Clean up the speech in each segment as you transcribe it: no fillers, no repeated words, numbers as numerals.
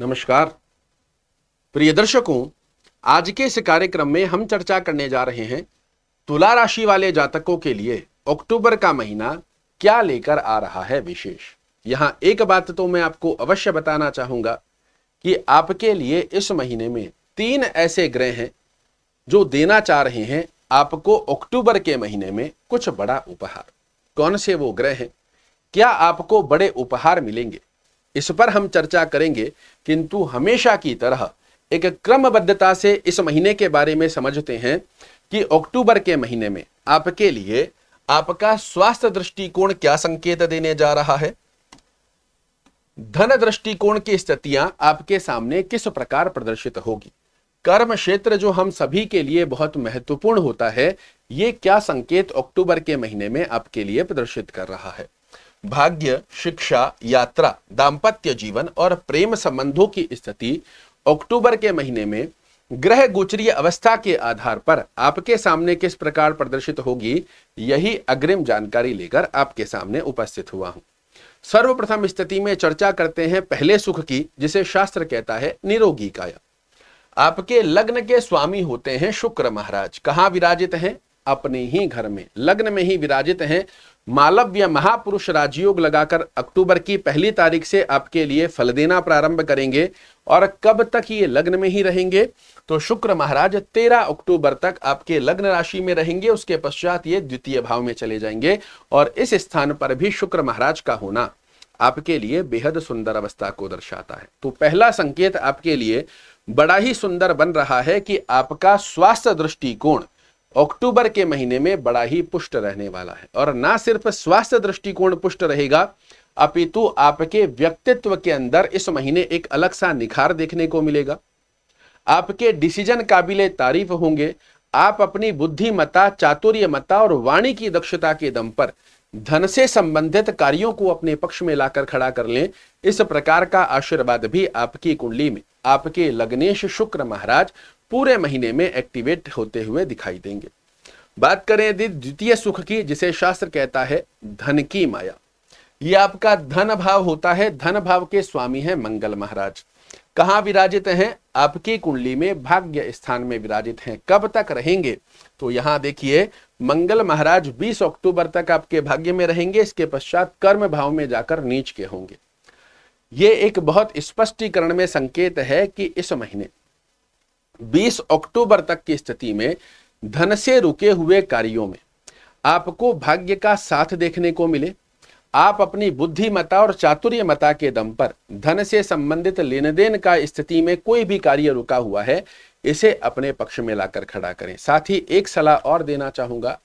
नमस्कार प्रिय दर्शकों, आज के इस कार्यक्रम में हम चर्चा करने जा रहे हैं तुला राशि वाले जातकों के लिए अक्टूबर का महीना क्या लेकर आ रहा है विशेष। यहां एक बात तो मैं आपको अवश्य बताना चाहूंगा कि आपके लिए इस महीने में 3 ऐसे ग्रह हैं जो देना चाह रहे हैं आपको अक्टूबर के महीने में कुछ बड़ा उपहार। कौन से वो ग्रह हैं, क्या आपको बड़े उपहार मिलेंगे, इस पर हम चर्चा करेंगे। किंतु हमेशा की तरह एक क्रमबद्धता से इस महीने के बारे में समझते हैं कि अक्टूबर के महीने में आपके लिए आपका स्वास्थ्य दृष्टिकोण क्या संकेत देने जा रहा है, धन दृष्टिकोण की स्थितियां आपके सामने किस प्रकार प्रदर्शित होगी, कर्म क्षेत्र जो हम सभी के लिए बहुत महत्वपूर्ण होता है, ये क्या संकेत अक्टूबर के महीने में आपके लिए प्रदर्शित कर रहा है। भाग्य, शिक्षा, यात्रा, दाम्पत्य जीवन और प्रेम संबंधों की स्थिति अक्टूबर के महीने में ग्रह गोचरीय अवस्था के आधार पर आपके सामने किस प्रकार प्रदर्शित होगी, यही अग्रिम जानकारी लेकर आपके सामने उपस्थित हुआ हूं। सर्वप्रथम स्थिति में चर्चा करते हैं पहले सुख की, जिसे शास्त्र कहता है निरोगी काया। आपके लग्न के स्वामी होते हैं शुक्र महाराज। कहां विराजित हैं? अपने ही घर में, लग्न में ही विराजित हैं। मालव्य महापुरुष राजयोग लगाकर अक्टूबर की 1 तारीख से आपके लिए फल देना प्रारंभ करेंगे। और कब तक ये लग्न में ही रहेंगे? तो शुक्र महाराज 13 अक्टूबर तक आपके लग्न राशि में रहेंगे। उसके पश्चात ये द्वितीय भाव में चले जाएंगे और इस स्थान पर भी शुक्र महाराज का होना आपके लिए बेहद सुंदर अवस्था को दर्शाता है। तो पहला संकेत आपके लिए बड़ा ही सुंदर बन रहा है कि आपका स्वास्थ्य दृष्टिकोण अक्टूबर के महीने में बड़ा ही पुष्ट रहने वाला है। और ना सिर्फ स्वास्थ्य दृष्टिकोण पुष्ट रहेगा, अपितु आपके व्यक्तित्व के अंदर इस महीने एक अलग सा निखार देखने को मिलेगा। आपके डिसीजन काबिले तारीफ होंगे। आप अपनी बुद्धिमत्ता, चातुर्यमत्ता और वाणी की दक्षता के दम पर धन से संबंधित कार्यों को अपने पक्ष में लाकर खड़ा कर लें। इस प्रकार का आशीर्वाद भी आपकी कुंडली में आपके लग्नेश शुक्र महाराज पूरे महीने में एक्टिवेट होते हुए दिखाई देंगे। बात करें द्वितीय सुख की, जिसे शास्त्र कहता है धन की माया। यह आपका धन भाव होता है। धन भाव के स्वामी हैं मंगल महाराज। कहां विराजित हैं? आपकी कुंडली में भाग्य स्थान में विराजित हैं। कब तक रहेंगे? तो यहां देखिए, मंगल महाराज 20 अक्टूबर तक आपके भाग्य में रहेंगे। इसके पश्चात कर्म भाव में जाकर नीच के होंगे। ये एक बहुत स्पष्टीकरण में संकेत है कि इस महीने 20 अक्टूबर तक की स्थिति में धन से रुके हुए कार्यों में आपको भाग्य का साथ देखने को मिले। आप अपनी बुद्धिमत्ता और चातुर्यमत्ता के दम पर धन से संबंधित लेन देन का स्थिति में कोई भी कार्य रुका हुआ है, इसे अपने पक्ष में लाकर खड़ा करें। साथ ही एक सलाह और देना चाहूंगा,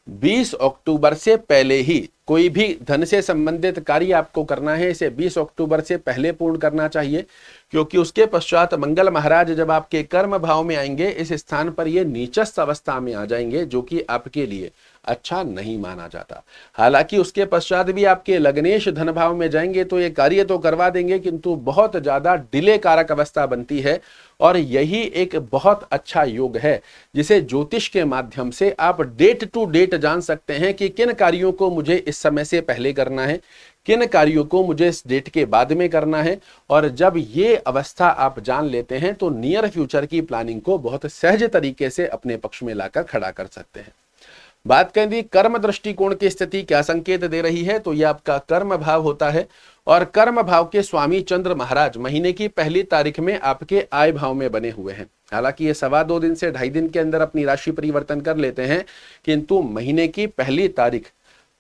20 अक्टूबर से पहले ही कोई भी धन से संबंधित कार्य आपको करना है, इसे 20 अक्टूबर से पहले पूर्ण करना चाहिए, क्योंकि उसके पश्चात मंगल महाराज जब आपके कर्म भाव में आएंगे, इस स्थान पर ये नीचस्थ अवस्था में आ जाएंगे, जो कि आपके लिए अच्छा नहीं माना जाता। हालांकि उसके पश्चात भी आपके लग्नेश धन भाव में जाएंगे तो ये कार्य तो करवा देंगे, किंतु बहुत ज्यादा डिले कारक अवस्था बनती है। और यही एक बहुत अच्छा योग है जिसे ज्योतिष के माध्यम से आप डेट टू डेट जान सकते हैं कि किन कार्यों को मुझे इस समय से पहले करना है, किन कार्यों को मुझे इस डेट के बाद में करना है। और जब ये अवस्था आप जान लेते हैं तो नियर फ्यूचर की प्लानिंग को बहुत सहज तरीके से अपने पक्ष में लाकर खड़ा कर सकते हैं। बात करें कर्म दृष्टिकोण की स्थिति क्या संकेत दे रही है, तो यह आपका कर्म भाव होता है। और कर्म भाव के स्वामी चंद्र महाराज महीने की 1 तारीख में आपके आय भाव में बने हुए हैं। हालांकि ये 2.25 दिन से 2.5 दिन के अंदर अपनी राशि परिवर्तन कर लेते हैं, किंतु महीने की 1 तारीख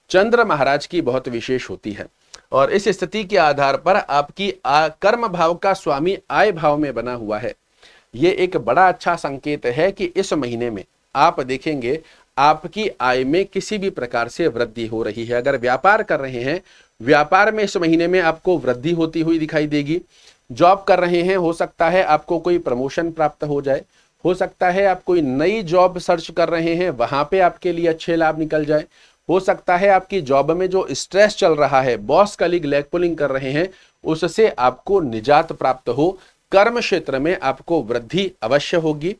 चंद्र महाराज की बहुत विशेष होती है। और इस स्थिति के आधार पर आपकी कर्म भाव का स्वामी आय भाव में बना हुआ है। ये एक बड़ा अच्छा संकेत है कि इस महीने में आप देखेंगे आपकी आय में किसी भी प्रकार से वृद्धि हो रही है। अगर व्यापार कर रहे हैं, व्यापार में इस महीने में आपको वृद्धि होती हुई दिखाई देगी। जॉब कर रहे हैं, हो सकता है आपको कोई प्रमोशन प्राप्त हो जाए। हो सकता है आप कोई नई जॉब सर्च कर रहे हैं, वहां पे आपके लिए अच्छे लाभ निकल जाए। हो सकता है आपकी जॉब में जो स्ट्रेस चल रहा है, बॉस कलीग लेग पुलिंग कर रहे हैं, उससे आपको निजात प्राप्त हो। कर्म क्षेत्र में आपको वृद्धि अवश्य होगी।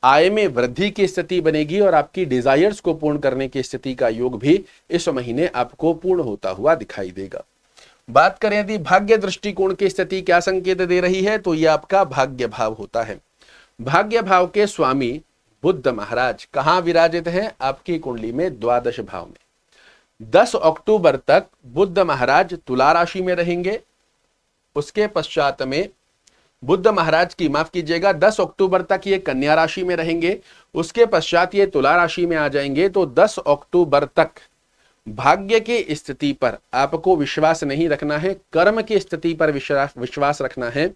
आय में वृद्धि की स्थिति बनेगी और आपकी डिजायर्स को पूर्ण करने की स्थिति का योग भी इस महीने आपको पूर्ण होता हुआ दिखाई देगा। बात करें यदि भाग्य दृष्टिकोण की स्थिति क्या संकेत दे रही है, तो यह आपका भाग्य भाव होता है। भाग्य भाव के स्वामी बुध महाराज कहां विराजित हैं? आपकी कुंडली में द्वादश भाव में। 10 अक्टूबर तक बुध महाराज तुला राशि में रहेंगे। उसके पश्चात में बुध महाराज की, माफ कीजिएगा, 10 अक्टूबर तक ये कन्या राशि में रहेंगे। उसके पश्चात ये तुला राशि में आ जाएंगे। तो 10 अक्टूबर तक भाग्य की स्थिति पर आपको विश्वास नहीं रखना है, कर्म की स्थिति पर विश्वास रखना है।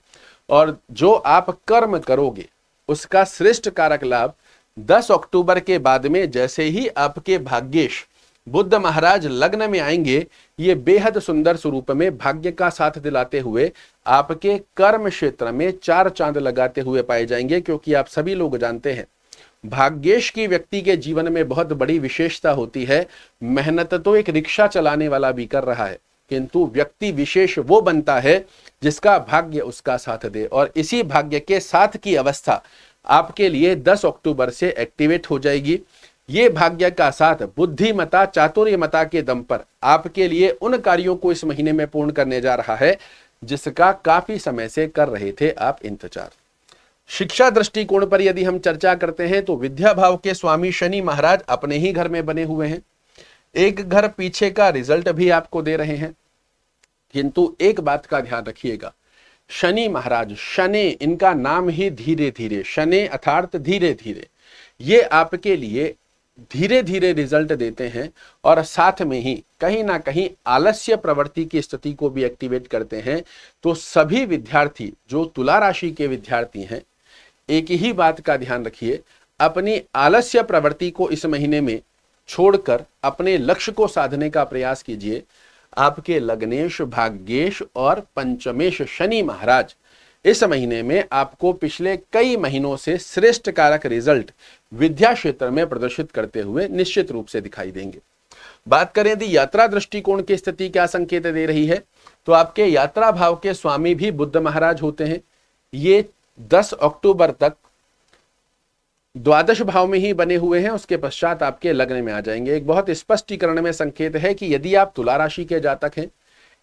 और जो आप कर्म करोगे उसका श्रेष्ठ कारक लाभ 10 अक्टूबर के बाद में जैसे ही आपके भाग्येश बुध महाराज लग्न में आएंगे, ये बेहद सुंदर स्वरूप में भाग्य का साथ दिलाते हुए आपके कर्म क्षेत्र में 4 चांद लगाते हुए पाए जाएंगे। क्योंकि आप सभी लोग जानते हैं भाग्येश की व्यक्ति के जीवन में बहुत बड़ी विशेषता होती है। मेहनत तो एक रिक्शा चलाने वाला भी कर रहा है, किंतु व्यक्ति विशेष वो बनता है जिसका भाग्य उसका साथ दे। और इसी भाग्य के साथ की अवस्था आपके लिए 10 अक्टूबर से एक्टिवेट हो जाएगी। ये भाग्य का साथ बुद्धिमता, चातुर्यमता के दम पर आपके लिए उन कार्यों को इस महीने में पूर्ण करने जा रहा है जिसका काफी समय से कर रहे थे आप इंतजार। शिक्षा दृष्टिकोण पर यदि हम चर्चा करते हैं तो विद्या भाव के स्वामी शनि महाराज अपने ही घर में बने हुए हैं। एक घर पीछे का रिजल्ट भी आपको दे रहे हैं, किंतु एक बात का ध्यान रखिएगा, शनि महाराज, शनि इनका नाम ही धीरे धीरे, शनि अर्थात धीरे धीरे, ये आपके लिए धीरे धीरे रिजल्ट देते हैं। और साथ में ही कहीं ना कहीं आलस्य प्रवृत्ति की स्थिति को भी एक्टिवेट करते हैं। तो सभी विद्यार्थी जो तुला राशि के विद्यार्थी हैं, एक ही बात का ध्यान रखिए, अपनी आलस्य प्रवृत्ति को इस महीने में छोड़कर अपने लक्ष्य को साधने का प्रयास कीजिए। आपके लग्नेश, भाग्येश और पंचमेश शनि महाराज इस महीने में आपको पिछले कई महीनों से श्रेष्ठ कारक रिजल्ट विद्या क्षेत्र में प्रदर्शित करते हुए निश्चित रूप से दिखाई देंगे। बात करें यदि यात्रा दृष्टिकोण की स्थिति क्या संकेत दे रही है, तो आपके यात्रा भाव के स्वामी भी बुध महाराज होते हैं। ये 10 अक्टूबर तक द्वादश भाव में ही बने हुए हैं। उसके पश्चात आपके लग्न में आ जाएंगे। एक बहुत स्पष्टीकरण में संकेत है कि यदि आप तुला राशि के जातक हैं,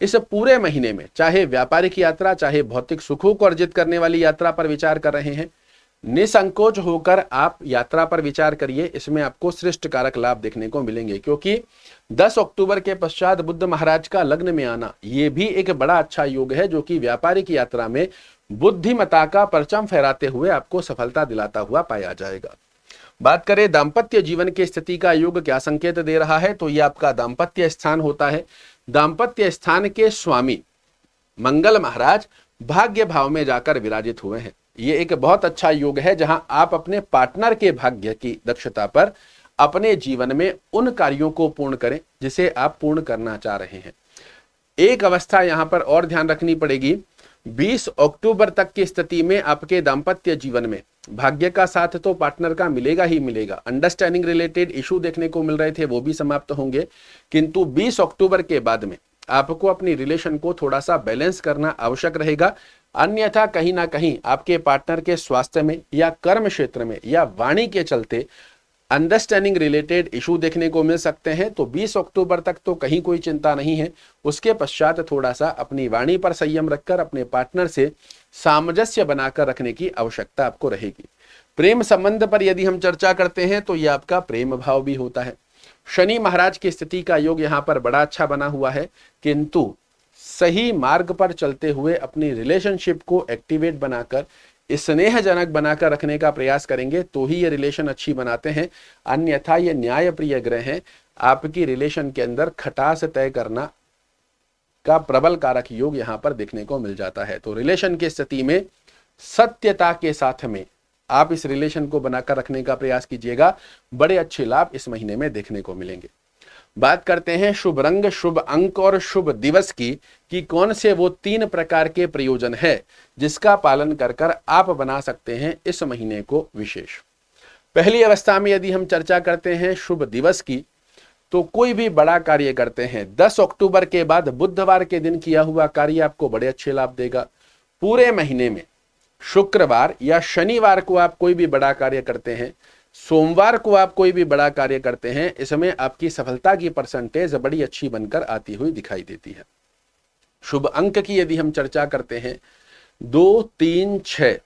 इस पूरे महीने में चाहे व्यापारिक यात्रा, चाहे भौतिक सुखों को अर्जित करने वाली यात्रा पर विचार कर रहे हैं, निसंकोच होकर आप यात्रा पर विचार करिए। इसमें आपको श्रेष्ठ कारक लाभ देखने को मिलेंगे। क्योंकि 10 अक्टूबर के पश्चात बुध महाराज का लग्न में आना यह भी एक बड़ा अच्छा योग है, जो कि व्यापारिक यात्रा में बुद्धिमता का परचम फहराते हुए आपको सफलता दिलाता हुआ पाया जाएगा। बात करें दाम्पत्य जीवन की स्थिति का योग क्या संकेत दे रहा है, तो यह आपका दाम्पत्य स्थान होता है। दाम्पत्य स्थान के स्वामी मंगल महाराज भाग्य भाव में जाकर विराजित हुए हैं। ये एक बहुत अच्छा योग है, जहां आप अपने पार्टनर के भाग्य की दक्षता पर अपने जीवन में उन कार्यों को पूर्ण करें जिसे आप पूर्ण करना चाह रहे हैं। एक अवस्था यहां पर और ध्यान रखनी पड़ेगी, 20 अक्टूबर तक की स्थिति में आपके दाम्पत्य जीवन में भाग्य का साथ तो पार्टनर का मिलेगा ही मिलेगा। अंडरस्टैंडिंग रिलेटेड इशू देखने को मिल रहे थे, वो भी समाप्त होंगे। किंतु 20 अक्टूबर के बाद में आपको अपनी रिलेशन को थोड़ा सा बैलेंस करना आवश्यक रहेगा। अन्यथा कहीं ना कहीं आपके पार्टनर के स्वास्थ्य में या कर्म क्षेत्र में या वाणी के चलते अंडरस्टैंडिंग रिलेटेड इशू देखने को मिल सकते हैं। तो 20 अक्टूबर तक तो कहीं कोई चिंता नहीं है। उसके पश्चात थोड़ा सा अपनी वाणी पर संयम रखकर अपने पार्टनर से सामंजस्य बनाकर रखने की आवश्यकता आपको रहेगी। प्रेम संबंध पर यदि हम चर्चा करते हैं तो यह आपका प्रेम भाव भी होता है। शनि महाराज की स्थिति का योग यहाँ पर बड़ा अच्छा बना हुआ है, किंतु सही मार्ग पर चलते हुए अपनी रिलेशनशिप को एक्टिवेट बनाकर, स्नेहजनक बनाकर रखने का प्रयास करेंगे तो ही ये रिलेशन अच्छी बनाते हैं। अन्यथा ये न्याय प्रिय ग्रह हैं, आपकी रिलेशन के अंदर खटास तय करना का प्रबल कारक योग यहां पर देखने को मिल जाता है। तो रिलेशन की स्थिति में सत्यता के साथ में आप इस रिलेशन को बनाकर रखने का प्रयास कीजिएगा। बड़े अच्छे लाभ इस महीने में देखने को मिलेंगे। बात करते हैं शुभ रंग, शुभ अंक और शुभ दिवस की, कि कौन से वो 3 प्रकार के प्रयोजन है जिसका पालन कर कर आप बना सकते हैं इस महीने को विशेष। पहली अवस्था में यदि हम चर्चा करते हैं शुभ दिवस की, तो कोई भी बड़ा कार्य करते हैं 10 अक्टूबर के बाद बुधवार के दिन किया हुआ कार्य आपको बड़े अच्छे लाभ देगा। पूरे महीने में शुक्रवार या शनिवार को आप कोई भी बड़ा कार्य करते हैं, सोमवार को आप कोई भी बड़ा कार्य करते हैं, इसमें आपकी सफलता की परसेंटेज बड़ी अच्छी बनकर आती हुई दिखाई देती है। शुभ अंक की यदि हम चर्चा करते हैं 2, 3, 6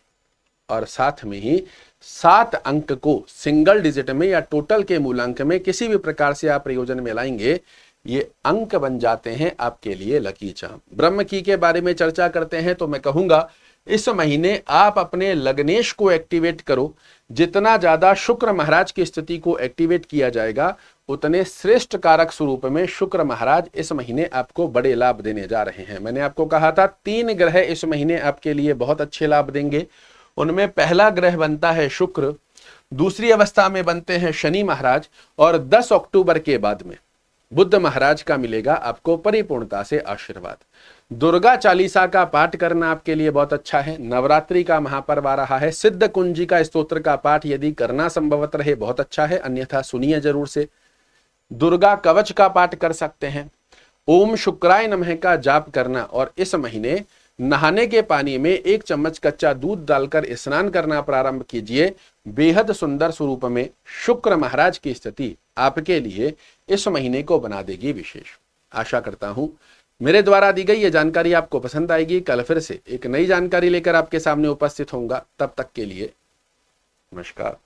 और साथ में ही 7 अंक को सिंगल डिजिट में या टोटल के मूलांक में किसी भी प्रकार से आप प्रयोजन में लाएंगे, ये अंक बन जाते हैं आपके लिए लकी चार्म। ब्रह्म की के बारे में चर्चा करते हैं तो मैं कहूंगा इस महीने आप अपने लग्नेश को एक्टिवेट करो। जितना ज्यादा शुक्र महाराज की स्थिति को एक्टिवेट किया जाएगा उतने श्रेष्ठ कारक स्वरूप में शुक्र महाराज इस महीने आपको बड़े लाभ देने जा रहे हैं। मैंने आपको कहा था 3 ग्रह इस महीने आपके लिए बहुत अच्छे लाभ देंगे। उनमें पहला ग्रह बनता है शुक्र, दूसरी अवस्था में बनते हैं शनि महाराज और 10 अक्टूबर के बाद में बुध महाराज का मिलेगा आपको परिपूर्णता से आशीर्वाद। दुर्गा चालीसा का पाठ करना आपके लिए बहुत अच्छा है। नवरात्रि का महापर्व आ रहा है, सिद्ध कुंजी का स्तोत्र का पाठ यदि करना संभवत रहे बहुत अच्छा है, अन्यथा सुनिए जरूर से। दुर्गा कवच का पाठ कर सकते हैं। ओम शुक्राय नमः का जाप करना और इस महीने नहाने के पानी में 1 चम्मच कच्चा दूध डालकर स्नान करना प्रारंभ कीजिए। बेहद सुंदर स्वरूप में शुक्र महाराज की स्थिति आपके लिए इस महीने को बना देगी विशेष। आशा करता हूं मेरे द्वारा दी गई ये जानकारी आपको पसंद आएगी। कल फिर से एक नई जानकारी लेकर आपके सामने उपस्थित होऊंगा। तब तक के लिए नमस्कार।